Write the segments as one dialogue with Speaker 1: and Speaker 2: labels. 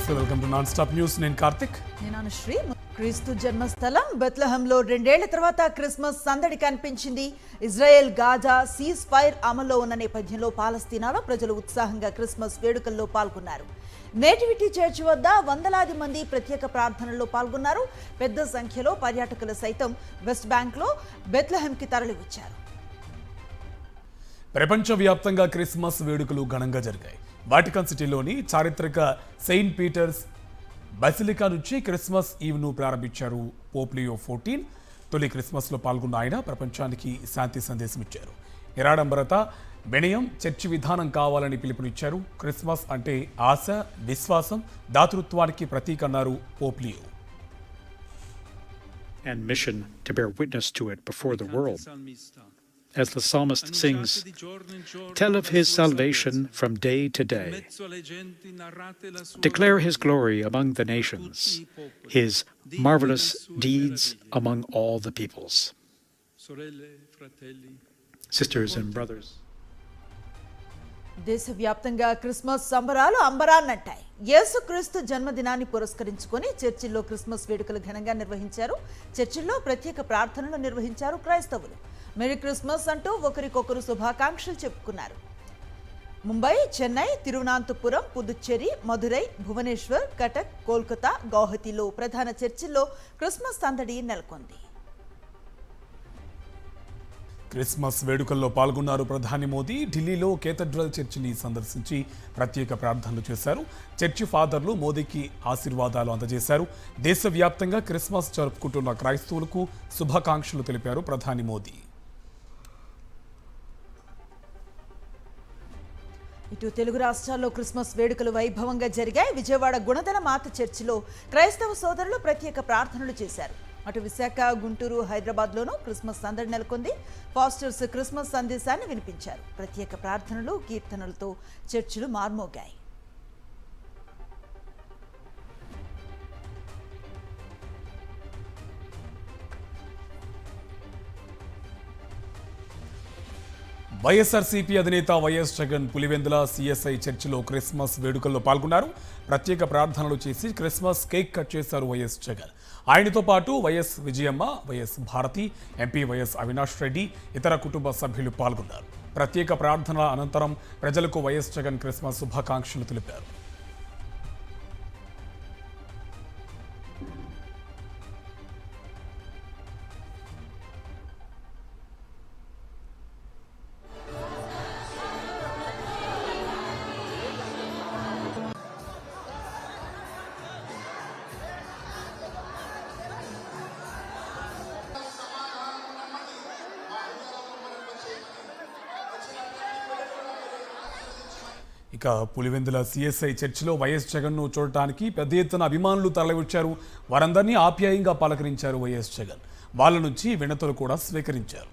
Speaker 1: నమస్తే, welcome to non stop news. నేను కార్తిక్.
Speaker 2: నేను అనుశ్రీ. క్రీస్తు జన్మస్థలం బెత్లెహంలో 2 ఏళ్ల తర్వాత క్రిస్మస్ సందడి కనిపించింది. ఇజ్రాయెల్ గాజా సీజ్ ఫైర్ అమల్లో ఉన్న నేపథ్యంలో పాలస్తీనాలో ప్రజలు ఉత్సాహంగా క్రిస్మస్ వేడుకల్లో పాల్గొన్నారు. నేటివిటీ చర్చ్ వద్ద వందలాది మంది ప్రత్యేక ప్రార్థనల్లో పాల్గొన్నారు. పెద్ద సంఖ్యలో పర్యాటకులు సైతం వెస్ట్ బ్యాంక్లో బెత్లెహంకి తరలివచ్చారు.
Speaker 1: ప్రపంచవ్యాప్తంగా క్రిస్మస్ వేడుకలు ఘనంగా జరిగాయి. వాటికన్ సిటీలోని చారిత్రక సెయింట్ పీటర్స్ బసిలికా నుంచి క్రిస్మస్ ఈవ్ను ప్రారంభించారు పోప్ లియో 14. తొలి క్రిస్మస్లో పాల్గొన్న ఆయన ప్రపంచానికి శాంతి సందేశం ఇచ్చారు. నిరాడంబరత, వినయం, చర్చి విధానం కావాలని పిలుపునిచ్చారు. క్రిస్మస్ అంటే ఆశ, విశ్వాసం, దాతృత్వానికి ప్రతీక అన్నారు Pope Leo.
Speaker 3: And mission to bear witness to it before the world. As the psalmist sings, tell of his salvation from day to day. Declare his glory among the nations, his marvelous deeds among all the peoples. Sisters and brothers.
Speaker 2: దేశవ్యాప్తంగా Christmas సంబరాలు అంబరాన్నంటాయి. యేసుక్రీస్తు జన్మదినాన్ని పురస్కరించుకొని చర్చిల్లో Christmas వేడుకలు ఘనంగా నిర్వహించారు. చర్చిల్లో ప్రత్యేక ప్రార్థనలు నిర్వహించారు క్రైస్తవులు. మెరీ క్రిస్మస్ అంటూ ఒకరికొకరు శుభాకాంక్షలు చెప్పుకున్నారు. ముంబై, చెన్నై, తిరువనంతపురం, పుదుచ్చేరి, మదురై, భువనేశ్వర్, కటక్, కోల్కతా, గౌహతిలో ప్రధాన చర్చిల్లో క్రిస్మస్ సందడి నెలకొంది.
Speaker 1: క్రిస్మస్ వేడుకల్లో పాల్గొన్నారు ప్రధాని మోదీ. ఢిల్లీలో కేథడ్రల్ చర్చిని సందర్శించి ప్రత్యేక ప్రార్థనలు చేశారు. చర్చి ఫాదర్లు మోదీకి ఆశీర్వాదాలు అందజేశారు. దేశవ్యాప్తంగా క్రిస్మస్ జరుపుకుంటున్న క్రైస్తవులకు శుభాకాంక్షలు తెలిపారు ప్రధాని మోదీ.
Speaker 2: ఇటు తెలుగు రాష్ట్రాల్లో క్రిస్మస్ వేడుకలు వైభవంగా జరిగాయి. విజయవాడ గుణదల మాత చర్చిలో క్రైస్తవ సోదరులు ప్రత్యేక ప్రార్థనలు చేశారు. అటు విశాఖ, గుంటూరు, హైదరాబాద్లోనూ క్రిస్మస్ సందడి నెలకొంది. పాస్టర్స్ క్రిస్మస్ సందేశాన్ని వినిపించారు. ప్రత్యేక ప్రార్థనలు, కీర్తనలతో చర్చిలు మార్మోగాయి.
Speaker 1: వైఎస్ఆర్సీపీ అధినేత వైఎస్ జగన్ పులివెందుల సిఎస్ఐ చర్చిలో క్రిస్మస్ వేడుకల్లో పాల్గొన్నారు. ప్రత్యేక ప్రార్థనలు చేసి క్రిస్మస్ కేక్ కట్ చేశారు వైఎస్ జగన్. ఆయనతో పాటు వైఎస్ విజయమ్మ, వైఎస్ భారతి, ఎంపీ వైఎస్ అవినాష్ రెడ్డి, ఇతర కుటుంబ సభ్యులు పాల్గొన్నారు. ప్రత్యేక ప్రార్థనల అనంతరం ప్రజలకు వైఎస్ జగన్ క్రిస్మస్ శుభాకాంక్షలు తెలిపారు. ఇక పులివెందుల సిఎస్ఐ చర్చిలో వైఎస్ జగన్ను చూడటానికి పెద్ద ఎత్తున అభిమానులు తరలివచ్చారు. వారందరినీ ఆప్యాయంగా పలకరించారు వైఎస్ జగన్. వాళ్ళ నుంచి వినతులు కూడా స్వీకరించారు.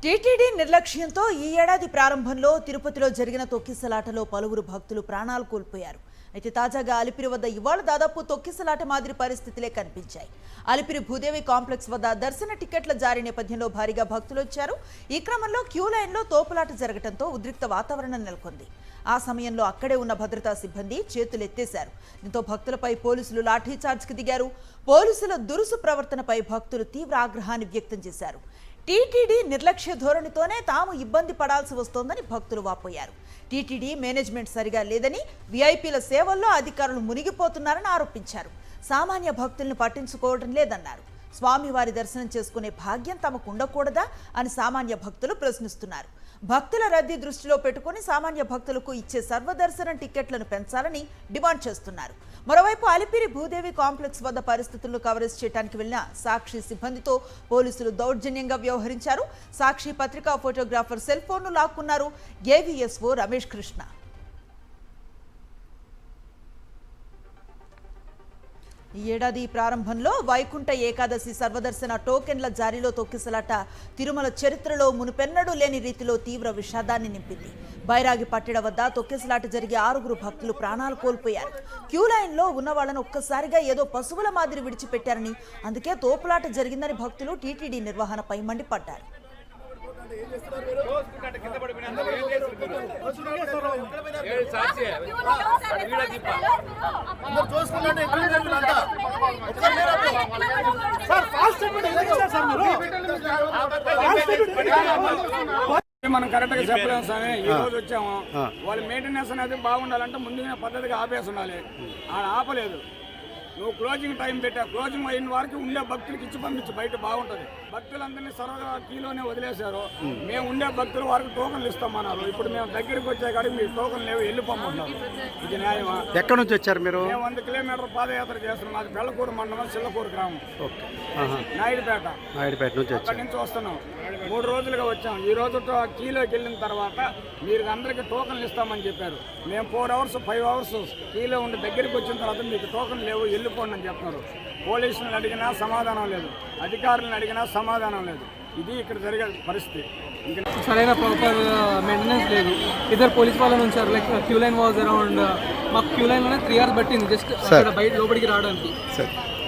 Speaker 2: టీటీడీ నిర్లక్ష్యంతో ఈ ఏడాది ప్రారంభంలో తిరుపతిలో జరిగిన తొక్కిసలాటలో పలువురు భక్తులు ప్రాణాలు కోల్పోయారు. అయితే తాజాగా అలిపిరి వద్ద ఇవాళ దాదాపు తొక్కిసలాట మాదిరి పరిస్థితులే కనిపించాయి. అలిపిరి భూదేవి కాంప్లెక్స్ వద్ద దర్శన టికెట్ల జారీ నేపథ్యంలో భారీగా భక్తులు వచ్చారు. ఈ క్రమంలో క్యూ లైన్లో తోపులాట జరగడంతో ఉద్రిక్త వాతావరణం నెలకొంది. ఆ సమయంలో అక్కడే ఉన్న భద్రతా సిబ్బంది చేతులెత్తేశారు. దీంతో భక్తులపై పోలీసులు లాఠీచార్జ్కి దిగారు. పోలీసుల దురుసు ప్రవర్తనపై భక్తులు తీవ్ర ఆగ్రహాన్ని వ్యక్తం చేశారు. టీటీడీ నిర్లక్ష్య ధోరణితోనే తాము ఇబ్బంది పడాల్సి వస్తోందని భక్తులు వాపోయారు. టీటీడీ మేనేజ్మెంట్ సరిగా లేదని, వీఐపీల సేవల్లో అధికారులు మునిగిపోతున్నారని ఆరోపించారు. సామాన్య భక్తులను పట్టించుకోవడం లేదన్నారు. స్వామివారి దర్శనం చేసుకునే భాగ్యం తమకు ఉండకూడదా అని సామాన్య భక్తులు ప్రశ్నిస్తున్నారు. భక్తుల రద్దీ దృష్టిలో పెట్టుకుని సామాన్య భక్తులకు ఇచ్చే సర్వదర్శనం టికెట్లను పెంచాలని డిమాండ్ చేస్తున్నారు. మరోవైపు అలిపిరి భూదేవి కాంప్లెక్స్ వద్ద పరిస్థితులను కవరేజ్ చేయడానికి వెళ్లిన సాక్షి సిబ్బందితో పోలీసులు దౌర్జన్యంగా వ్యవహరించారు. సాక్షి పత్రికా ఫోటోగ్రాఫర్ సెల్ ఫోన్ను లాక్కున్నారు. ఏవీఎస్ఓ రమేష్ కృష్ణ. ఈ ఏడాది ప్రారంభంలో వైకుంఠ ఏకాదశి సర్వదర్శన టోకెన్ల జారీలో తొక్కిసలాట తిరుమల చరిత్రలో మునుపెన్నడూ లేని రీతిలో తీవ్ర విషాదాన్ని నింపింది. బైరాగి పట్టిడ వద్ద తొక్కిసలాట జరిగి 6 భక్తులు ప్రాణాలు కోల్పోయారు. క్యూ లైన్లో ఉన్న వాళ్ళను ఒక్కసారిగా ఏదో పశువుల మాదిరి విడిచిపెట్టారని, అందుకే తోపులాట జరిగిందని భక్తులు టీటీడీ నిర్వహణపై మండిపడ్డారు.
Speaker 4: మనం కరెక్ట్గా చెప్పలేము స్వామి. ఈ రోజు వచ్చాము, వాళ్ళ మెయింటెనెన్స్ అనేది బాగుండాలంటే ముందుగా పద్ధతిగా ఆపేసి ఉండాలి. ఆడ ఆపలేదు. నువ్వు క్లోజింగ్ టైం పెట్టా, క్లోజింగ్ అయిన వారికి ఉండే భక్తులకి ఇచ్చి పంపించి బయట బాగుంటుంది. భక్తులందరినీ సరదా కీలోనే వదిలేశారు. మేము ఉండే భక్తులు వారికి టోకన్లు ఇస్తామన్నారు. ఇప్పుడు మేము దగ్గరికి వచ్చే కాడికి మీకు టోకన్లు లేవు, వెళ్ళిపోమంటున్నాం. ఇది న్యాయమా?
Speaker 5: ఎక్కడి నుంచి వచ్చారు మీరు?
Speaker 4: మేము 100 కిలోమీటర్ పాదయాత్ర చేస్తున్నాం. మాది బెల్లకూరు మండలం, చిల్లకూరు గ్రామం, నాయుడుపేట
Speaker 5: నుంచి
Speaker 4: అక్కడి నుంచి వస్తున్నాం. 3 రోజులుగా వచ్చాం. ఈ రోజు కీలోకి వెళ్ళిన తర్వాత మీరు అందరికీ టోకన్లు ఇస్తామని చెప్పారు. మేము 4 అవర్స్ 5 అవర్స్ కీలో ఉండి దగ్గరికి వచ్చిన తర్వాత మీకు టోకన్లు లేవు, వెళ్ళిపోండి అని చెప్తున్నారు. పోలీసులను అడిగినా సమాధానం లేదు, అధికారులను అడిగినా సమాధానం లేదు. ఇది ఇక్కడ జరిగే పరిస్థితి.
Speaker 6: సరైన ప్రాపర్ మెయింటెనెన్స్ లేదు. ఇద్దరు పోలీస్ వాళ్ళని ఉంచారు. Like queue line was around, మాకు క్యూ లైన్లోనే 3 hours పట్టింది జస్ట్ అక్కడ బయట లోపలికి రావడానికి.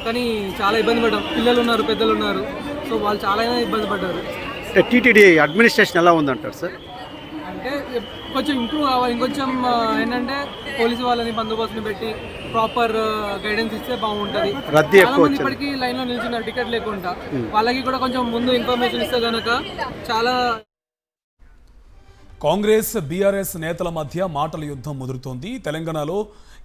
Speaker 6: కానీ చాలా ఇబ్బంది పడ్డాం. పిల్లలు ఉన్నారు, పెద్దలు ఉన్నారు, సో వాళ్ళు చాలా ఇబ్బంది పడ్డారు.
Speaker 5: టీటీడీ అడ్మినిస్ట్రేషన్ ఎలా ఉందంటారు సార్?
Speaker 6: అంటే కొంచెం ఇంప్రూవ్ కావాలి. ఇంకొంచెం ఏంటంటే పోలీసు వాళ్ళని బందోబస్తుని పెట్టి ప్రాపర్ గైడెన్స్ ఇస్తే బాగుంటుంది. చాలా మంది ఇప్పటికీ లైన్లో నిల్చున్నారు టికెట్ లేకుండా. వాళ్ళకి కూడా కొంచెం ముందు ఇన్ఫర్మేషన్ ఇస్తే కనుక చాలా.
Speaker 1: కాంగ్రెస్ బీఆర్ఎస్ నేతల మధ్య మాటల యుద్ధం ముదురుతోంది. తెలంగాణలో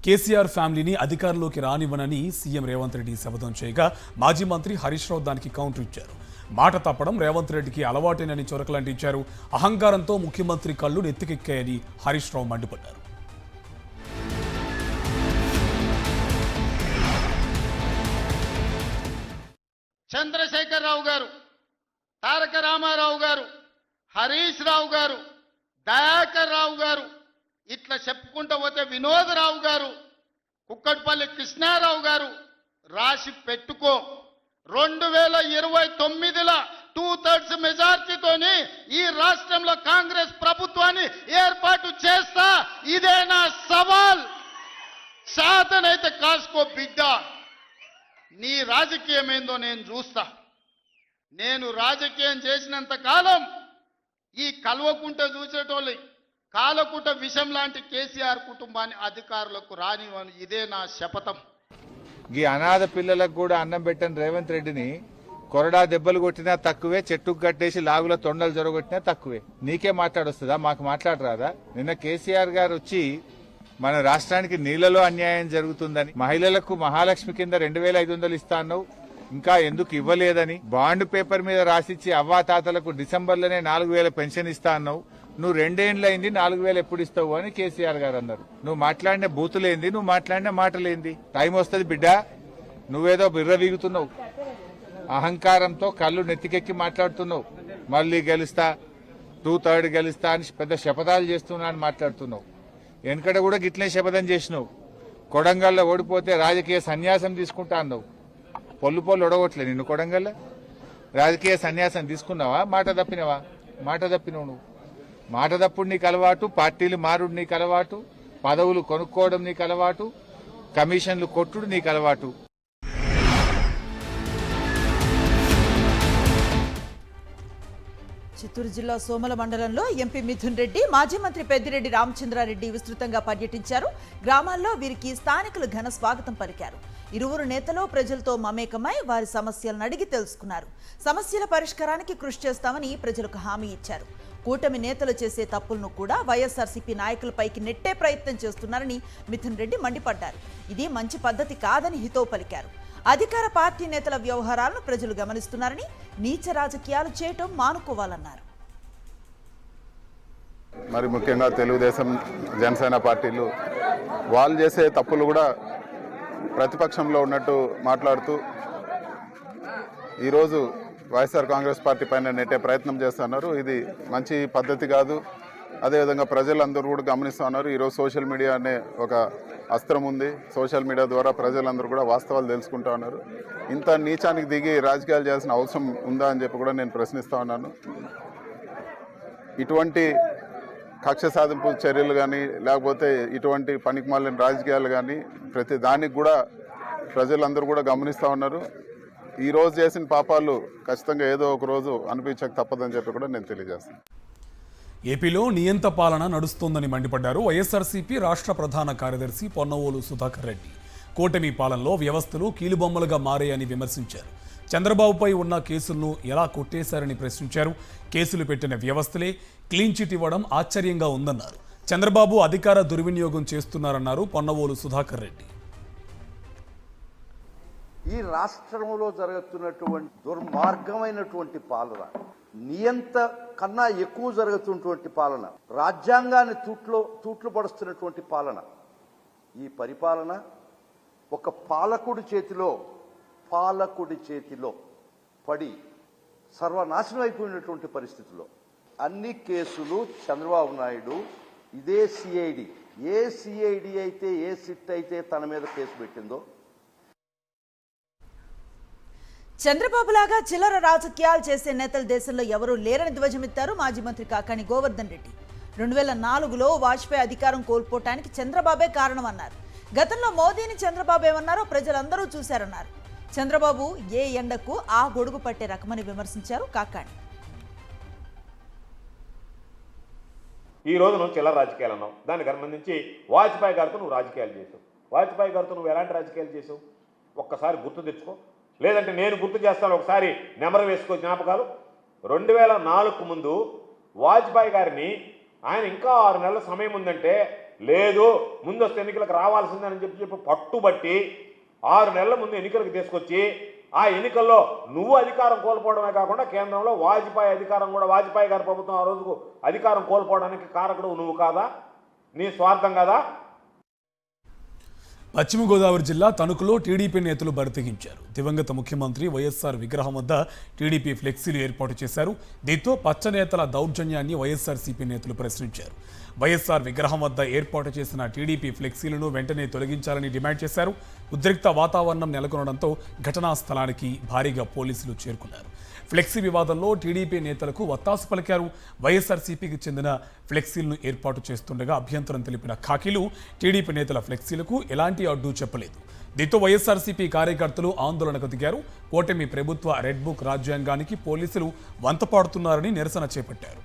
Speaker 1: కేసీఆర్ ఫ్యామిలీని అధికారంలోకి రానివ్వనని సీఎం రేవంత్ రెడ్డి శపథం చేయగా మాజీ మంత్రి హరీష్ రావు దానికి కౌంటర్ ఇచ్చారు. మాట తప్పడం రేవంత్ రెడ్డికి అలవాటేనని చొరకలంటించారు. అహంకారంతో ముఖ్యమంత్రి కళ్ళు నెత్తికెక్కాయని హరీష్ రావు మండిపడ్డారు.
Speaker 7: చంద్రశేఖరరావు గారు, తారక రామారావు గారు, హరీష్ రావు గారు, దయాకర్ రావు గారు, ఇట్లా చెప్పుకుంటూ పోతే వినోదరావు గారు, కుక్కట్పల్లి కృష్ణారావు గారు, రాసి పెట్టుకో. 2029లో 2/3 మెజార్టీతోని ఈ రాష్ట్రంలో కాంగ్రెస్ ప్రభుత్వాన్ని ఏర్పాటు చేస్తా. ఇదే నా సవాల్. శాతనైతే కాసుకో బిడ్డ. నీ రాజకీయం ఏందో నేను చూస్తా. నేను రాజకీయం చేసినంత కాలం ఈ కల్వకుంట చూసేటోళ్ళు కాలకుంట విషం లాంటి కేసీఆర్ కుటుంబాన్ని అధికారులకు రానివ్వను. ఇదే నా శపథం.
Speaker 8: ఈ అనాథ పిల్లలకు కూడా అన్నం పెట్టని రేవంత్ రెడ్డిని కొరడా దెబ్బలు కొట్టినా తక్కువే, చెట్టుకు కట్టేసి లాగుల తొండలు జరగొట్టినా తక్కువే. నీకే మాట్లాడొస్తుందా? మాకు మాట్లాడరాదా? నిన్న కేసీఆర్ గారు వచ్చి మన రాష్ట్రానికి నీళ్లలో అన్యాయం జరుగుతుందని, మహిళలకు మహాలక్ష్మి కింద 2500 ఇస్తా అన్నావు, ఇంకా ఎందుకు ఇవ్వలేదని, బాండ్ పేపర్ మీద రాసిచ్చి అవ్వాతాతలకు డిసెంబర్లోనే 4000 పెన్షన్ ఇస్తా అన్నావు. నువ్వు 2 ఏళ్లైంది, 4000 ఎప్పుడు ఇస్తావు అని కేసీఆర్ గారు అన్నారు. నువ్వు మాట్లాడిన బూతులేంది, నువ్వు మాట్లాడిన మాటలేంది? టైం వస్తుంది బిడ్డ. నువ్వేదో బిర్ర వీగుతున్నావు, అహంకారంతో కళ్ళు నెత్తికెక్కి మాట్లాడుతున్నావు. మళ్ళీ గెలుస్తా, 2/3 గెలుస్తా అని పెద్ద శపథాలు చేస్తున్నా అని మాట్లాడుతున్నావు. వెనకడ కూడా గిట్లే శపథం చేసినావు. కొడంగల్లో ఓడిపోతే రాజకీయ సన్యాసం తీసుకుంటా అన్నావు. పొల్లు ఒడగొట్లే నిన్ను కొడంగల్లో. రాజకీయ సన్యాసం తీసుకున్నావా? మాట తప్పినవా? మాట తప్పినవు నువ్వు. మాట తప్పుడు నీకు అలవాటు, పార్టీలు మారుడు నీకు అలవాటు, పదవులు కొనుక్కోవడం నీకు అలవాటు, కమిషన్లు కొట్టుడు నీకు అలవాటు.
Speaker 2: చిత్తూరు జిల్లా సోమల మండలంలో ఎంపీ మిథున్ రెడ్డి, మాజీ మంత్రి పెద్దిరెడ్డి రామచంద్రారెడ్డి విస్తృతంగా పర్యటించారు. గ్రామాల్లో వీరికి స్థానికులు ఘన స్వాగతం పలికారు. ఇరువురు నేతలు ప్రజలతో మమేకమై వారి సమస్యలను అడిగి తెలుసుకున్నారు. సమస్యల పరిష్కారానికి కృషి చేస్తామని ప్రజలకు హామీ ఇచ్చారు. కూటమి నేతలు చేసే తప్పులను కూడా వైఎస్ఆర్సీపీ నాయకులపైకి నెట్టే ప్రయత్నం చేస్తున్నారని మిథున్ రెడ్డి మండిపడ్డారు. ఇది మంచి పద్ధతి కాదని హితవు పలికారు. అధికార పార్టీ నేతల వ్యవహారాలను ప్రజలు గమనిస్తున్నారని, నీచ రాజకీయాలు చేయటం మానుకోవాలన్నారు.
Speaker 9: మరి ముఖ్యంగా తెలుగుదేశం, జనసేన పార్టీలు వాళ్ళు చేసే తప్పులు కూడా ప్రతిపక్షంలో ఉన్నట్టు మాట్లాడుతూ ఈరోజు వైఎస్ఆర్ కాంగ్రెస్ పార్టీ పైన నెట్టే ప్రయత్నం చేస్తున్నారు. ఇది మంచి పద్ధతి కాదు. అదేవిధంగా ప్రజలందరూ కూడా గమనిస్తూ ఉన్నారు. ఈరోజు సోషల్ మీడియా అనే ఒక అస్త్రం ఉంది. సోషల్ మీడియా ద్వారా ప్రజలందరూ కూడా వాస్తవాలు తెలుసుకుంటూ ఉన్నారు. ఇంత నీచానికి దిగి రాజకీయాలు చేయాల్సిన అవసరం ఉందా అని చెప్పి కూడా నేను ప్రశ్నిస్తూ ఉన్నాను. ఇటువంటి కక్ష సాధింపు చర్యలు కానీ, లేకపోతే ఇటువంటి పనికిమాలిన రాజకీయాలు కానీ ప్రతి దానికి కూడా ప్రజలందరూ కూడా గమనిస్తూ ఉన్నారు. ఈ రోజు చేసిన పాపాలు ఖచ్చితంగా ఏదో ఒక రోజు అనిపించక తప్పదని చెప్పి కూడా నేను తెలియజేస్తాను.
Speaker 1: ఏపీలో నియంత పాలన నడుస్తోందని మండిపడ్డారు వైఎస్ఆర్సీపీ రాష్ట్ర ప్రధాన కార్యదర్శి పొన్నవోలు సుధాకర్ రెడ్డి. కూటమి పాలనలో వ్యవస్థలు కీలుబొమ్మలుగా మారాయని విమర్శించారు. చంద్రబాబుపై ఉన్న కేసులను ఎలా కొట్టేశారని ప్రశ్నించారు. కేసులు పెట్టిన వ్యవస్థలే క్లీన్ చిట్ ఇవ్వడం ఆశ్చర్యంగా ఉందన్నారు. చంద్రబాబు అధికార దుర్వినియోగం చేస్తున్నారన్నారు పొన్నవోలు సుధాకర్ రెడ్డి.
Speaker 10: ఈ రాష్ట్రంలో జరుగుతున్నటువంటి దుర్మార్గమైనటువంటి పాలన, నియంత కన్నా ఎక్కువ జరుగుతున్నటువంటి పాలన, రాజ్యాంగాన్ని తూట్లు పడుస్తున్నటువంటి పాలన, ఈ పరిపాలన ఒక పాలకుడి చేతిలో పడి సర్వనాశనం అయిపోయినటువంటి పరిస్థితిలో అన్ని కేసులు చంద్రబాబు నాయుడు ఇదే సిఐడి, ఏ సిఐడి అయితే ఏ సిట్ అయితే తన మీద కేసు పెట్టిందో.
Speaker 2: చంద్రబాబులాగా చిల్లర రాజకీయాలు చేసే నేతలు దేశంలో ఎవరూ లేరని ధ్వజమెత్తారు మాజీ మంత్రి కాకాణి గోవర్ధన్ రెడ్డి. 2004లో వాజ్పేయి అధికారం కోల్పోవటానికి చంద్రబాబే కారణమన్నారు. గతంలో మోదీని చంద్రబాబు ఏమన్నారో ప్రజలందరూ చూశారన్నారు. చంద్రబాబు ఏ ఎండకు ఆ గొడుగు పట్టే రకమని విమర్శించారు కాకాణి.
Speaker 11: ఈ రోజు నువ్వు చిల్లర రాజకీయాలు అన్నావు, దానికి సంబంధించి వాజ్పేయి గారితో నువ్వు రాజకీయాలు చేసావు. వాజ్పేయి గారితో నువ్వు ఎలాంటి రాజకీయాలు చేసావు ఒక్కసారి గుర్తు తెచ్చుకో, లేదంటే నేను గుర్తు చేస్తాను. ఒకసారి నెమరు వేసుకో జ్ఞాపకాలు. 2004కు ముందు వాజ్పేయి గారిని ఆయన ఇంకా 6 నెలల సమయం ఉందంటే లేదు ముందస్తు ఎన్నికలకు రావాల్సిందని చెప్పి పట్టుబట్టి 6 నెలల ముందు ఎన్నికలకు తీసుకొచ్చి ఆ ఎన్నికల్లో నువ్వు అధికారం కోల్పోవడమే కాకుండా కేంద్రంలో వాజ్పేయి అధికారం కూడా, వాజ్పేయి గారి ప్రభుత్వం ఆ రోజుకు అధికారం కోల్పోవడానికి కారకుడు నువ్వు కాదా? నీ స్వార్థం కదా?
Speaker 1: పశ్చిమ గోదావరి జిల్లా తణుకులో టీడీపీ నేతలు బరితెగించారు. దివంగత ముఖ్యమంత్రి వైఎస్ఆర్ విగ్రహం వద్ద టీడీపీ ఫ్లెక్సీలు ఏర్పాటు చేశారు. దీంతో పచ్చ నేతల దౌర్జన్యాన్ని వైఎస్ఆర్సీపీ నేతలు ప్రశ్నించారు. వైఎస్ఆర్ విగ్రహం వద్ద ఏర్పాటు చేసిన టీడీపీ ఫ్లెక్సీలను వెంటనే తొలగించాలని డిమాండ్ చేశారు. ఉద్రిక్త వాతావరణం నెలకొనడంతో ఘటనా స్థలానికి భారీగా పోలీసులు చేరుకున్నారు. ఫ్లెక్సీ వివాదంలో టీడీపీ నేతలకు వత్తాసు పలికారు. వైఎస్ఆర్సీపీకి చెందిన ఫ్లెక్సీలను ఏర్పాటు చేస్తుండగా అభ్యంతరం తెలిపిన ఖాకీలు టీడీపీ నేతల ఫ్లెక్సీలకు ఎలాంటి అడ్డు చెప్పలేదు. దీంతో వైఎస్ఆర్సీపీ కార్యకర్తలు ఆందోళనకు దిగారు. కూటమి ప్రభుత్వ రెడ్ బుక్ రాజ్యాంగానికి పోలీసులు వంతపాడుతున్నారని నిరసన చేపట్టారు.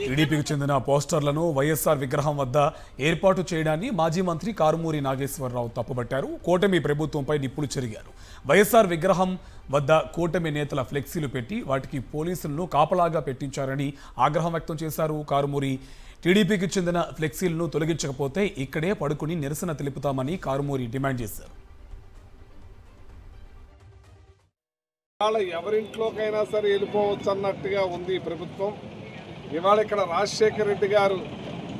Speaker 1: టీడీపీకి చెందిన పోస్టర్లను వైఎస్ఆర్ విగ్రహం వద్ద ఏర్పాటు చేయడాన్ని మాజీ మంత్రి కారుమూరి నాగేశ్వరరావు తప్పుబట్టారు. కూటమి ప్రభుత్వంపై నిప్పులు చెరిగారు. వైఎస్ఆర్ విగ్రహం వద్ద కూటమి నేతల ఫ్లెక్సీలు పెట్టి వాటికి పోలీసులను కాపలాగా పెట్టించారని ఆగ్రహం వ్యక్తం చేశారు. కారుమూరి టీడీపీకి చెందిన ఫ్లెక్సీలను తొలగించకపోతే ఇక్కడే పడుకుని నిరసన తెలుపుతామని కారుమూరి డిమాండ్ చేశారు.
Speaker 12: ఇవాళ ఎవరింట్లోకైనా సరే వెళ్ళిపోవచ్చు అన్నట్టుగా ఉంది ఈ ప్రభుత్వం. ఇవాళ ఇక్కడ రాజశేఖర రెడ్డి గారు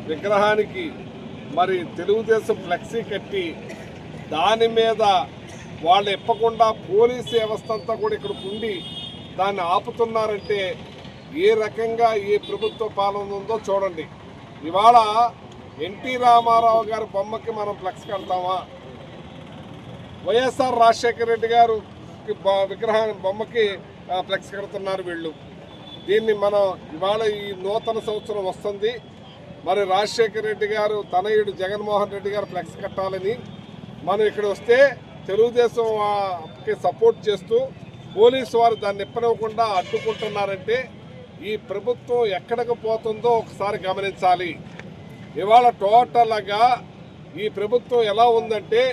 Speaker 12: విగ్రహానికి మరి తెలుగుదేశం ఫ్లెక్సీ కట్టి దాని మీద వాళ్ళు ఇప్పకుండా పోలీసు వ్యవస్థ అంతా కూడా ఇక్కడ ఉండి దాన్ని ఆపుతున్నారంటే ఏ రకంగా ఈ ప్రభుత్వ పాలన ఉందో చూడండి. ఇవాళ ఎన్టీ రామారావు గారి బొమ్మకి మనం ఫ్లెక్స్ కడతామా? వైఎస్ఆర్ రాజశేఖర రెడ్డి గారు విగ్రహాన్ని బొమ్మకి ఫ్లెక్స్ కడుతున్నారు వీళ్ళు. దీన్ని మనం ఇవాళ ఈ నూతన సంవత్సరం వస్తుంది, మరి రాజశేఖర రెడ్డి గారు తనయుడు జగన్మోహన్ రెడ్డి గారు ఫ్లెక్స్ కట్టాలని మనం ఇక్కడ వస్తే తెలుగుదేశంకి సపోర్ట్ చేస్తూ పోలీసు వారు దాన్ని ఇప్పనివ్వకుండా అడ్డుకుంటున్నారంటే ఈ ప్రభుత్వం ఎక్కడికి పోతుందో ఒకసారి గమనించాలి. ఇవాళ టోటల్గా ఈ ప్రభుత్వం ఎలా ఉందంటే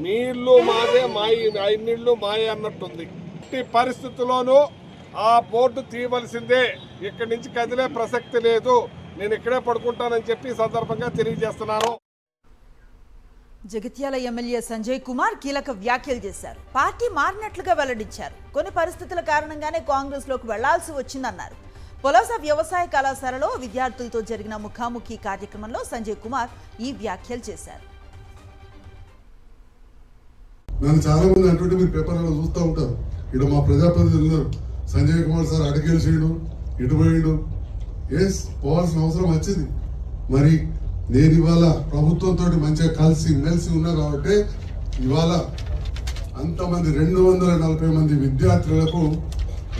Speaker 12: నీళ్లు మాదే మాయి నీళ్లు మాయ అన్నట్టుంది. ఈ పరిస్థితుల్లోనూ ఆ బోర్డు తీయవలసిందే, ఇక్కడి నుంచి కదిలే ప్రసక్తి లేదు, నేను ఇక్కడే పడుకుంటానని చెప్పి సందర్భంగా తెలియజేస్తున్నాను.
Speaker 2: జగిత్యాల ఎమ్మెల్యే సంజయ్ కుమార్ కీలక వ్యాఖ్యలు చేశారు. పార్టీ మారినట్లుగా వెల్లడించారు. కొన్ని పరిస్థితుల కారణంగానే కాంగ్రెస్లోకి వెళ్లాల్సి వచ్చిందన్నారు. పొలాస వ్యవసాయ కళాశాలలో విద్యార్థులతో జరిగిన ముఖాముఖి కార్యక్రమంలో సంజయ్ కుమార్ ఈ వ్యాఖ్యలు చేశారు.
Speaker 13: నన్ను చాలా మంది అంటుంటే మీరు పేపర్లలో చూస్తూ ఉంటారు. ఇక్కడ మా ప్రజాప్రతినిధులు ఉన్నారు, సంజయ్ కుమార్ సార్ అడగెలిసిండు, ఇటు పోయిండు. ఎస్, పోవాల్సిన అవసరం వచ్చింది. మరి నేను ఇవాళ ప్రభుత్వంతో మంచిగా మెలిసి ఉన్నా కాబట్టి ఇవాళ అంతమంది 240 మంది విద్యార్థులకు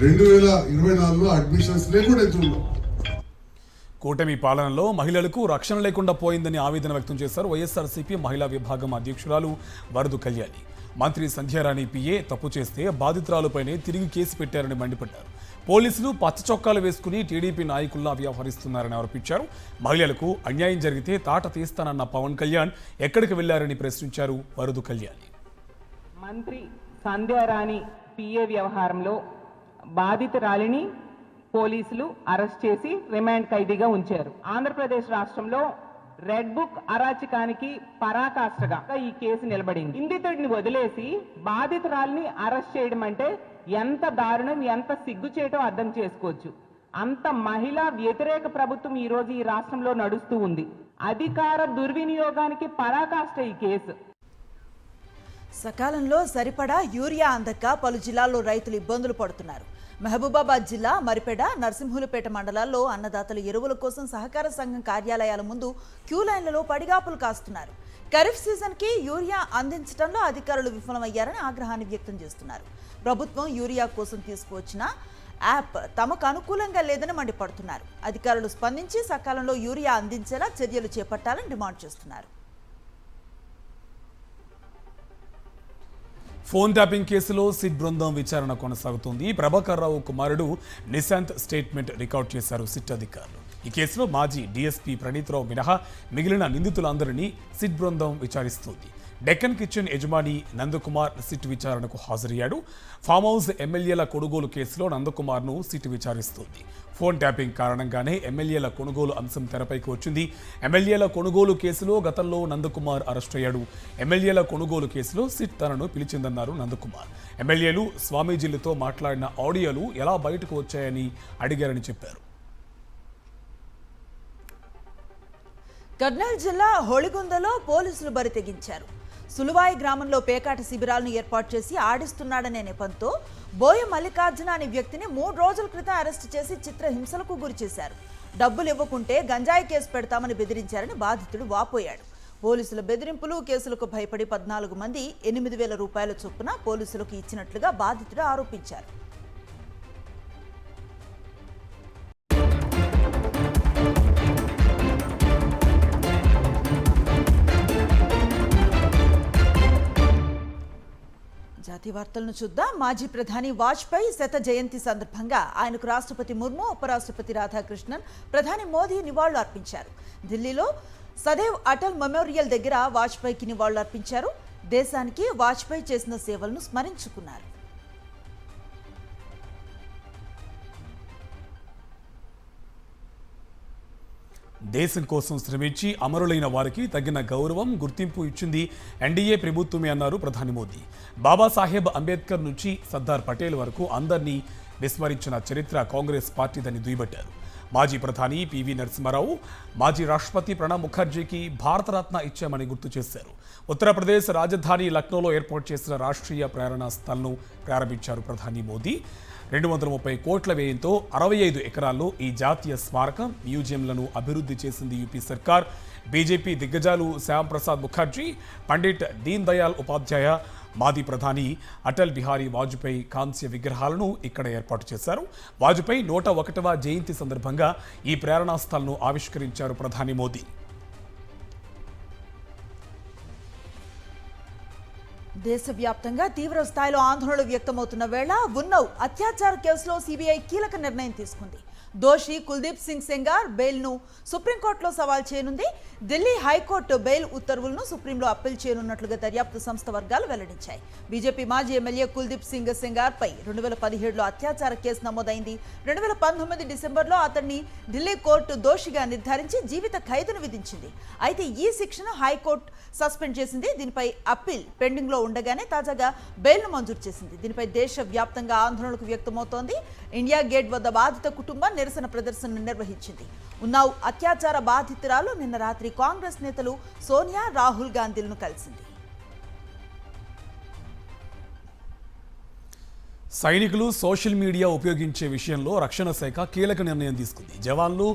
Speaker 13: 2024లో అడ్మిషన్స్ లేకుండా చూడలేదు.
Speaker 1: కూటమి పాలనలో మహిళలకు రక్షణ లేకుండా పోయిందని ఆవేదన వ్యక్తం చేశారు వైఎస్ఆర్సీపీ మహిళా విభాగం అధ్యక్షురాలు వరదు కళ్యాణి. మంత్రి సంధ్యారాణి పిఏ తప్పు చేస్తే బాధితురాలపైనే తిరిగి కేసు పెట్టారని మండిపడ్డారు. పోలీసులు పచ్చ చొక్కాలు వేసుకుని టీడీపీ నాయకుల్లా వ్యవహరిస్తున్నారని ఆరోపించారు. మహిళలకు అన్యాయం జరిగితే తాట తీస్తానన్న పవన్ కళ్యాణ్ ఎక్కడికి వెళ్లారని ప్రశ్నించారు వరదు కళ్యాణి.
Speaker 14: మంత్రి సంధ్యారాణి పిఏ వ్యవహారంలో బాధితురాలిని పోలీసులు అరెస్ట్ చేసి రిమాండ్ ఖైదీగా ఉంచారు. ఆంధ్రప్రదేశ్ రాష్ట్రంలో రెడ్ బుక్ అరాచకానికి పరాకాష్ఠగా ఈ కేసు నిలబడింది. నిందితుడిని వదిలేసి బాధితురాలిని అరెస్ట్ చేయడం అంటే ఎంత దారుణం, ఎంత సిగ్గుచేటో అర్థం చేసుకోవచ్చు. అంత మహిళా వ్యతిరేక ప్రభుత్వం ఈ రోజు ఈ రాష్ట్రంలో నడుస్తూ ఉంది. అధికార దుర్వినియోగానికి పరాకాష్ఠ ఈ కేసు.
Speaker 2: సకాలంలో సరిపడా యూరియా అందక పలు జిల్లాల్లో రైతులు ఇబ్బందులు పడుతున్నారు. మహబూబాబాద్ జిల్లా మరిపేడ, నర్సింహులపేట మండలాల్లో అన్నదాతలు ఎరువుల కోసం సహకార సంఘం కార్యాలయాల ముందు క్యూ లైన్లలో పడిగాపులు కాస్తున్నారు. ఖరీఫ్ సీజన్కి యూరియా అందించడంలో అధికారులు విఫలమయ్యారని ఆగ్రహాన్ని వ్యక్తం చేస్తున్నారు. ప్రభుత్వం యూరియా కోసం తీసుకువచ్చిన యాప్ తమకు అనుకూలంగా లేదని మండిపడుతున్నారు. అధికారులు స్పందించి సకాలంలో యూరియా అందించేలా చర్యలు చేపట్టాలని డిమాండ్ చేస్తున్నారు.
Speaker 1: ఫోన్ ట్యాపింగ్ కేసులో సిట్ బృందం విచారణ కొనసాగుతుంది. ప్రభాకర్ రావు కుమారుడు నిశాంత్ స్టేట్మెంట్ రికార్డ్ చేశారు సిట్ అధికారులు. ఈ కేసులో మాజీ డీఎస్పీ ప్రణీత్ రావు మినహా మిగిలిన నిందితులందరినీ సిట్ బృందం విచారిస్తుంది. డెక్కన్ కిచెన్ యజమాని నందకుమార్ సిట్ విచారణకు హాజరయ్యాడు. ఫామ్ హౌస్ ఎమ్మెల్యేల కొనుగోలు కేసులో నందకుమార్ను సిట్ విచారిస్తుంది. ఫోన్ ట్యాపింగ్ కారణంగానే ఎమ్మెల్యేల కొనుగోలు అంశం తెరపైకి వచ్చింది. ఎమ్మెల్యేల కొనుగోలు కేసులో గతంలో నందకుమార్ అరెస్ట్ అయ్యాడు. ఎమ్మెల్యేల కొనుగోలు కేసులో సిట్ తనను పిలిచిందన్నారు నందకుమార్. ఎమ్మెల్యేలు స్వామీజీలతో మాట్లాడిన ఆడియోలు ఎలా బయటకు వచ్చాయని అడిగారని చెప్పారు.
Speaker 2: కర్నూలు జిల్లా హోళిగొందలో పోలీసులు బరి తెగించారు. సులువాయి గ్రామంలో పేకాట శిబిరాలను ఏర్పాటు చేసి ఆడిస్తున్నాడనే నెపంతో బోయ మల్లికార్జున అనే వ్యక్తిని 3 రోజుల క్రితం అరెస్టు చేసి చిత్రహింసలకు గురి చేశారు. డబ్బులు ఇవ్వకుంటే గంజాయి కేసు పెడతామని బెదిరించారని బాధితుడు వాపోయాడు. పోలీసుల బెదిరింపులు, కేసులకు భయపడి 14 మంది 8,000 రూపాయల చొప్పున పోలీసులకు ఇచ్చినట్లుగా బాధితుడు ఆరోపించారు. జాతీయ వార్తలను చూద్దాం. మాజీ ప్రధాని వాజ్పేయి శత జయంతి సందర్భంగా ఆయనకు రాష్ట్రపతి ముర్ము, ఉపరాష్ట్రపతి రాధాకృష్ణన్, ప్రధాని మోదీ నివాళులు అర్పించారు. ఢిల్లీలో సదైవ్ అటల్ మెమోరియల్ దగ్గర వాజ్పేయికి నివాళులు అర్పించారు. దేశానికి వాజ్పేయి చేసిన సేవలను స్మరించుకున్నారు.
Speaker 1: దేశం కోసం శ్రమించి అమరులైన వారికి తగిన గౌరవం, గుర్తింపు ఇచ్చింది ఎన్డీఏ ప్రభుత్వమే అన్నారు ప్రధాని మోదీ. బాబాసాహెబ్ అంబేద్కర్ నుంచి సర్దార్ పటేల్ వరకు అందరినీ విస్మరించిన చరిత్ర కాంగ్రెస్ పార్టీదని దుయ్యబట్టారు. మాజీ ప్రధాని పివి నరసింహారావు, మాజీ రాష్ట్రపతి ప్రణబ్ ముఖర్జీకి భారతరత్న ఇచ్చామని గుర్తు చేశారు. ఉత్తరప్రదేశ్ రాజధాని లక్నోలో ఏర్పాటు చేసిన రాష్ట్రీయ ప్రేరణ స్థల్ను ప్రారంభించారు ప్రధాని మోదీ. 230 కోట్ల వ్యయంతో 65 ఎకరాల్లో ఈ జాతీయ స్మారకం, మ్యూజియంలను అభివృద్ధి చేసింది యూపీ సర్కార్. బీజేపీ దిగ్గజాలు శ్యామ్ ప్రసాద్ ముఖర్జీ, పండిట్ దీన్ దయాల్ ఉపాధ్యాయ, మాజీ ప్రధాని అటల్ బిహారీ వాజ్పేయి కాంస్య విగ్రహాలను ఇక్కడ ఏర్పాటు చేశారు. వాజ్పేయి 101వ జయంతి సందర్భంగా ఈ ప్రేరణా స్థల్ను ఆవిష్కరించారు ప్రధాని మోదీ.
Speaker 2: దేశవ్యాప్తంగా తీవ్ర స్థాయిలో ఆందోళనలు వ్యక్తమవుతున్న వేళ ఉన్నవ్ అత్యాచార కేసులో సిబిఐ కీలక నిర్ణయం తీసుకుంది. దోషి కుల్దీప్ సింగ్ సెంగార్ బెయిల్ను సుప్రీంకోర్టులో సవాల్ చేయనుంది. ఢిల్లీ హైకోర్టు బెయిల్ ఉత్తర్వులను సుప్రీంలో అప్పీల్ చేయనున్నట్లుగా దర్యాప్తు సంస్థ వర్గాలు వెల్లడించాయి. బీజేపీ మాజీ ఎమ్మెల్యే కుల్దీప్ సింగ్ సెంగార్పై 2017లో అత్యాచార కేసు నమోదైంది. 2019 డిసెంబర్లో అతన్ని ఢిల్లీ కోర్టు దోషిగా నిర్ధారించి జీవిత ఖైదును విధించింది. అయితే ఈ శిక్షను హైకోర్టు సస్పెండ్ చేసింది. దీనిపై అప్పీల్ పెండింగ్లో ఉండగానే తాజాగా బెయిల్ను మంజూరు చేసింది. దీనిపై దేశవ్యాప్తంగా ఆందోళనకు వ్యక్తమవుతోంది. ఇండియా గేట్ వద్ద బాధిత కుటుంబం నిరసన ప్రదర్శన నిర్వహించింది. ఉన్నావ్ అత్యాచార బాధితురాలు నిన్న రాత్రి కాంగ్రెస్ నేతలు సోనియా, రాహుల్ గాంధీలను కలిసింది.
Speaker 1: సైనికులు సోషల్ మీడియా ఉపయోగించే విషయంలో రక్షణ శాఖ కీలక నిర్ణయం తీసుకుంది. జవాన్లు,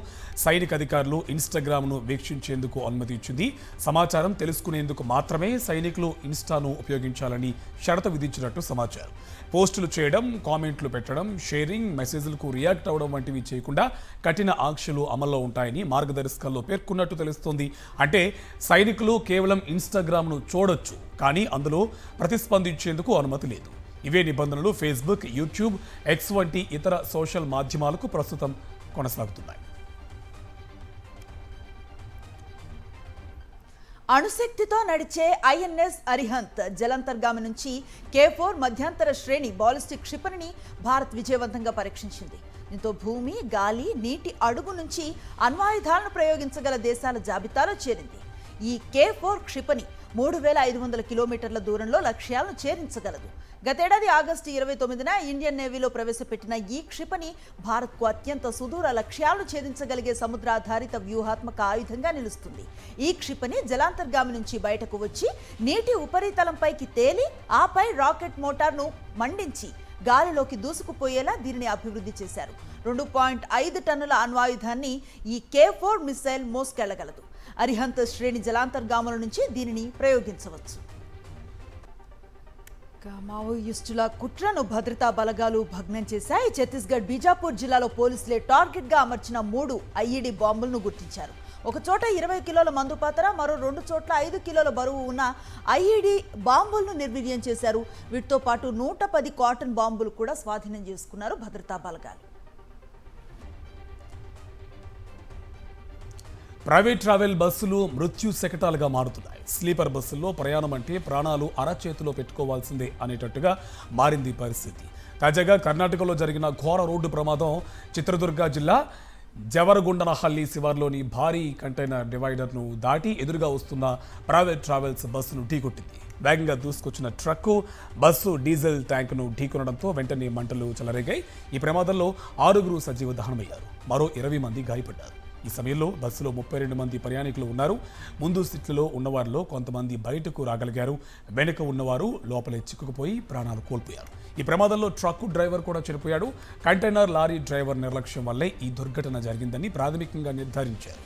Speaker 1: సైనిక అధికారులు ఇన్స్టాగ్రామ్ను వీక్షించేందుకు అనుమతి ఇచ్చింది. సమాచారం తెలుసుకునేందుకు మాత్రమే సైనికులు ఇన్స్టాను ఉపయోగించాలని షరతు విధించినట్టు సమాచారం. పోస్టులు చేయడం, కామెంట్లు పెట్టడం, షేరింగ్, మెసేజ్లకు రియాక్ట్ అవ్వడం వంటివి చేయకుండా కఠిన ఆంక్షలు అమల్లో ఉంటాయని మార్గదర్శకాల్లో పేర్కొన్నట్టు తెలుస్తోంది. అంటే సైనికులు కేవలం ఇన్స్టాగ్రామ్ను చూడొచ్చు, కానీ అందులో ప్రతిస్పందించేందుకు అనుమతి లేదు. ఇవే నిబంధనలు ఫేస్బుక్, యూట్యూబ్, ఎక్స్ వంటి ఇతర సోషల్ మాధ్యమాలకు ప్రస్తుతం కొనసాగుతున్నాయి.
Speaker 2: అణుశక్తితో నడిచే ఐఎన్ఎస్ అరిహంత్ జలాంతర్గామి నుంచి K4 మధ్యంతర శ్రేణి బాలిస్టిక్ క్షిపణిని భారత్ విజయవంతంగా పరీక్షించింది. దీంతో భూమి, గాలి, నీటి అడుగు నుంచి అణ్వాయుధాలను ప్రయోగించగల దేశాల జాబితాలో చేరింది. ఈ K4 క్షిపణి 3500 కిలోమీటర్ల దూరంలో లక్ష్యాలను ఛేదించగలదు. గతేడాది ఆగస్టు 29న ఇండియన్ నేవీలో ప్రవేశపెట్టిన ఈ క్షిపణి భారత్కు అత్యంత సుదూర లక్ష్యాలను ఛేదించగలిగే సముద్రాధారిత వ్యూహాత్మక ఆయుధంగా నిలుస్తుంది. ఈ క్షిపణి జలాంతర్గామి నుంచి బయటకు వచ్చి నీటి ఉపరితలంపైకి తేలి ఆపై రాకెట్ మోటార్ను మండించి గాలిలోకి దూసుకుపోయేలా దీనిని అభివృద్ధి చేశారు. 2.5 టన్నుల అణ్వాయుధాన్ని ఈ K4 మిసైల్ మోసుకెళ్లగలదు. అరిహంత్ శ్రేణి జలాంతర్గాముల నుంచి దీనిని ప్రయోగించవచ్చు. మావోయిస్టుల కుట్రను భద్రతా బలగాలు భగ్నం చేశాయి. ఛత్తీస్గఢ్ బీజాపూర్ జిల్లాలో పోలీసులే టార్గెట్గా అమర్చిన 3 IED బాంబులను గుర్తించారు. ఒక చోట 20 కిలోల మందుపాతర, మరో 2 చోట్ల 5 కిలోల బరువు ఉన్న IED బాంబులను నిర్వీర్యం చేశారు. వీటితో పాటు 110 కాటన్ బాంబులు కూడా స్వాధీనం చేసుకున్నారు భద్రతా బలగాలు.
Speaker 1: ప్రైవేట్ ట్రావెల్ బస్సులు మృత్యు శకటాలుగా మారుతున్నాయి. స్లీపర్ బస్సుల్లో ప్రయాణం అంటే ప్రాణాలు అరచేతిలో పెట్టుకోవాల్సిందే అనేటట్టుగా మారింది పరిస్థితి. తాజాగా కర్ణాటకలో జరిగిన ఘోర రోడ్డు ప్రమాదం చిత్రదుర్గ జిల్లా జవరగుండనహల్లి శివార్లోని భారీ కంటైనర్ డివైడర్ను దాటి ఎదురుగా వస్తున్న ప్రైవేట్ ట్రావెల్స్ బస్సును ఢీకొట్టింది. వేగంగా దూసుకొచ్చిన ట్రక్కు బస్సు డీజిల్ ట్యాంకును ఢీకొనడంతో వెంటనే మంటలు చెలరేగాయి. ఈ ప్రమాదంలో 6గురు సజీవ దహనమయ్యారు, మరో 20 మంది గాయపడ్డారు. ఈ సమయంలో బస్సులో 32 మంది ప్రయాణికులు ఉన్నారు. ముందు సీట్లలో ఉన్నవారిలో కొంతమంది బయటకు రాగలిగారు. వెనుక ఉన్నవారు లోపలే చిక్కుకుపోయి ప్రాణాలు కోల్పోయారు. ఈ ప్రమాదంలో ట్రక్కు డ్రైవర్ కూడా చనిపోయాడు. కంటైనర్ లారీ డ్రైవర్ నిర్లక్ష్యం వల్లే ఈ దుర్ఘటన జరిగిందని ప్రాథమికంగా నిర్ధారించారు.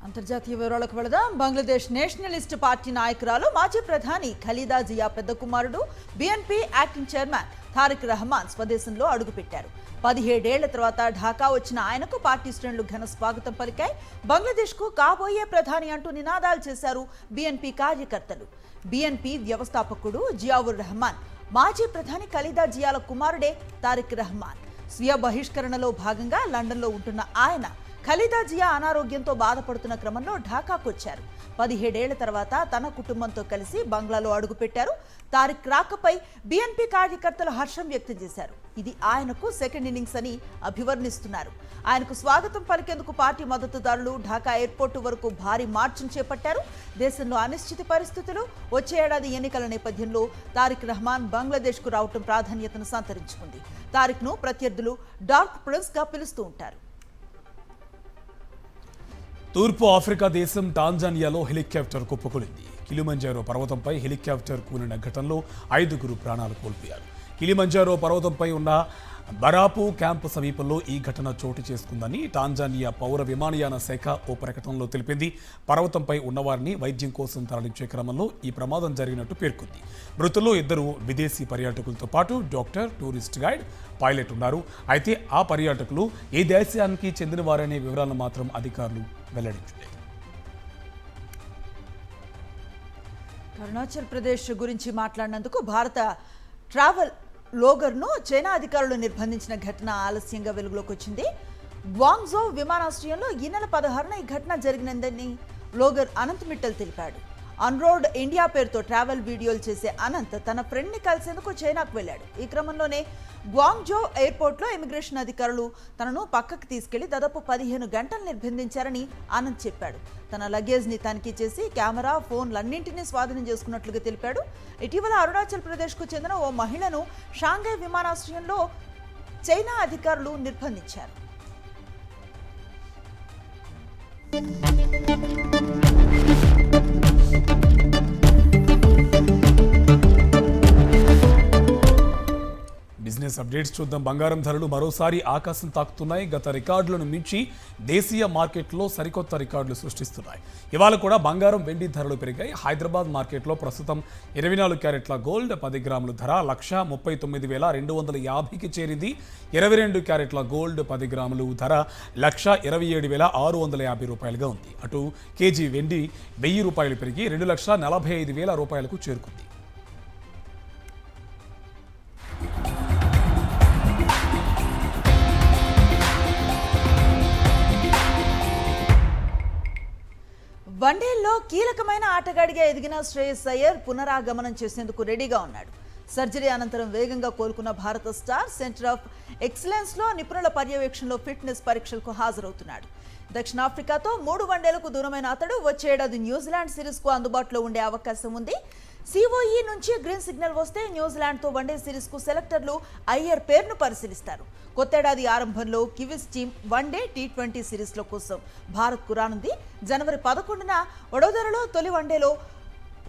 Speaker 2: అంతర్జాతీయ వివరాలకు వెళదాం. బంగ్లాదేశ్ నేషనలిస్ట్ పార్టీ నాయకురాలు, మాజీ ప్రధాని ఖలీదా జియా పెద్ద కుమారుడు, BNP acting chairman Tariq Rahman స్వదేశంలో అడుగుపెట్టారు. 17 ఏళ్ల తర్వాత ఢాకా వచ్చిన ఆయనకు పార్టీ శ్రేణులు ఘన స్వాగతం పలికాయి. బంగ్లాదేశ్కు కాబోయే ప్రధాని అంటూ నినాదాలు చేశారు BNP కార్యకర్తలు. BNP వ్యవస్థాపకుడు జియావుర్ రెహమాన్, మాజీ ప్రధాని ఖలీదా జియాల కుమారుడే తారిక్ రహమాన్. స్వీయ బహిష్కరణలో భాగంగా లండన్లో ఉంటున్న ఆయన ఖలీదా జియా అనారోగ్యంతో బాధపడుతున్న క్రమంలో ఢాకాకు వచ్చారు. 17 ఏళ్ల తర్వాత తన కుటుంబంతో కలిసి బంగ్లాలో అడుగుపెట్టారు. తారిక్ రాకపై BNP కార్యకర్తలు హర్షం వ్యక్తం చేశారు. ఇది ఆయనకు సెకండ్ ఇన్నింగ్స్ అని అభివర్ణిస్తున్నారు. ఆయనకు స్వాగతం పలికేందుకు పార్టీ మద్దతుదారులు ఢాకా ఎయిర్పోర్టు వరకు భారీ మార్చును చేపట్టారు. దేశంలో అనిశ్చిత పరిస్థితులు, వచ్చే ఏడాది ఎన్నికల నేపథ్యంలో తారిక్ రహమాన్ బంగ్లాదేశ్కు రావటం ప్రాధాన్యతను సంతరించుకుంది. తారిక్ను ప్రత్యర్థులు డార్క్ ప్రిన్స్గా పిలుస్తూ ఉంటారు.
Speaker 1: తూర్పు ఆఫ్రికా దేశం టాంజానియాలో హెలికాప్టర్ కుప్పకూలింది. కిలిమంజారో పర్వతంపై హెలికాప్టర్ కూలిన ఘటనలో 5గురు ప్రాణాలు కోల్పోయారు. కిలిమంజారో పర్వతంపై ఉన్న బరాపు క్యాంపు సమీపంలో ఈ ఘటన చోటు చేసుకుందని టాంజానియా పౌర విమానయాన శాఖ ఓ ప్రకటనలో తెలిపింది. పర్వతంపై ఉన్నవారిని వైద్యం కోసం తరలించే క్రమంలో ఈ ప్రమాదం జరిగినట్టు పేర్కొంది. మృతుల్లో 2 విదేశీ పర్యాటకులతో పాటు డాక్టర్, టూరిస్ట్ గైడ్, పైలట్ ఉన్నారు. అయితే ఆ పర్యాటకులు ఏ దేశానికి చెందిన వారనే వివరాలను మాత్రం అధికారులు వెల్లడించలేదు.
Speaker 2: అరుణాచల్ ప్రదేశ్ గురించి మాట్లాడినందుకు భారత ట్రావెల్ లోగర్ను చైనా అధికారులు నిర్బంధించిన ఘటన ఆలస్యంగా వెలుగులోకి వచ్చింది. గ్వాంగ్జో విమానాశ్రయంలో ఈ నెల 16న ఈ ఘటన జరిగినందని లోగర్ అనంత్ మిట్టల్ తెలిపాడు. అన్రోడ్ ఇండియా పేరుతో ట్రావెల్ వీడియోలు చేసే అనంత్ తన ఫ్రెండ్ని కలిసేందుకు చైనాకు వెళ్ళాడు. ఈ క్రమంలోనే గ్వాంగ్జో ఎయిర్పోర్ట్లో ఇమిగ్రేషన్ అధికారులు తనను పక్కకు తీసుకెళ్లి దాదాపు 15 గంటలు నిర్బంధించారని అనంత్ చెప్పాడు. తన లగేజ్ని తనిఖీ చేసి కెమెరా, ఫోన్లన్నింటినీ స్వాధీనం చేసుకున్నట్లుగా తెలిపాడు. ఇటీవల అరుణాచల్ ప్రదేశ్కు చెందిన ఓ మహిళను షాంఘై విమానాశ్రయంలో చైనా అధికారులు నిర్బంధించారు.
Speaker 1: బిజినెస్ అప్డేట్స్ చూద్దాం. బంగారం ధరలు మరోసారి ఆకాశం తాకుతున్నాయి. గత రికార్డులను మించి దేశీయ మార్కెట్లో సరికొత్త రికార్డులు సృష్టిస్తున్నాయి. ఇవాళ కూడా బంగారం, వెండి ధరలు పెరిగాయి. హైదరాబాద్ మార్కెట్లో ప్రస్తుతం 24 క్యారెట్ల గోల్డ్ 10 గ్రాముల ధర 1,39,250కి చేరింది. 22 క్యారెట్ల గోల్డ్ 10 గ్రాములు ధర 1,27,650 రూపాయలుగా ఉంది. అటు కేజీ వెండి 1000 రూపాయలు పెరిగి 2,45,000 రూపాయలకు చేరుకుంది.
Speaker 2: వన్డేల్లో కీలకమైన ఆటగాడిగా ఎదిగిన శ్రేయస్ అయ్యర్ పునరాగమనం చేసేందుకు రెడీగా ఉన్నాడు. సర్జరీ అనంతరం వేగంగా కోలుకున్న భారత స్టార్ సెంటర్ ఆఫ్ ఎక్సలెన్స్లో నిపుణుల పర్యవేక్షణలో ఫిట్నెస్ పరీక్షలకు హాజరవుతున్నాడు. దక్షిణాఫ్రికాతో 3 వన్డేలకు దూరమైన అతడు వచ్చే ఏడాది న్యూజిలాండ్ సిరీస్కు అందుబాటులో ఉండే అవకాశం ఉంది. సిఓఈ నుంచి గ్రీన్ సిగ్నల్ వస్తే న్యూజిలాండ్తో వన్డే సిరీస్కు సెలెక్టర్లు అయ్యర్ పేరును పరిశీలిస్తారు. కొత్తేడాది ఆరంభంలో కివీస్ టీం వన్డే T20 సిరీస్ల కోసం భారత్కు రానుంది. జనవరి 11న వడోదరలో తొలి వన్డేలో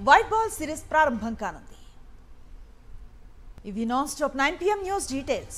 Speaker 2: వైట్ బాల్ సిరీస్ ప్రారంభం కానుంది. ఇవి non stop 9 PM news details.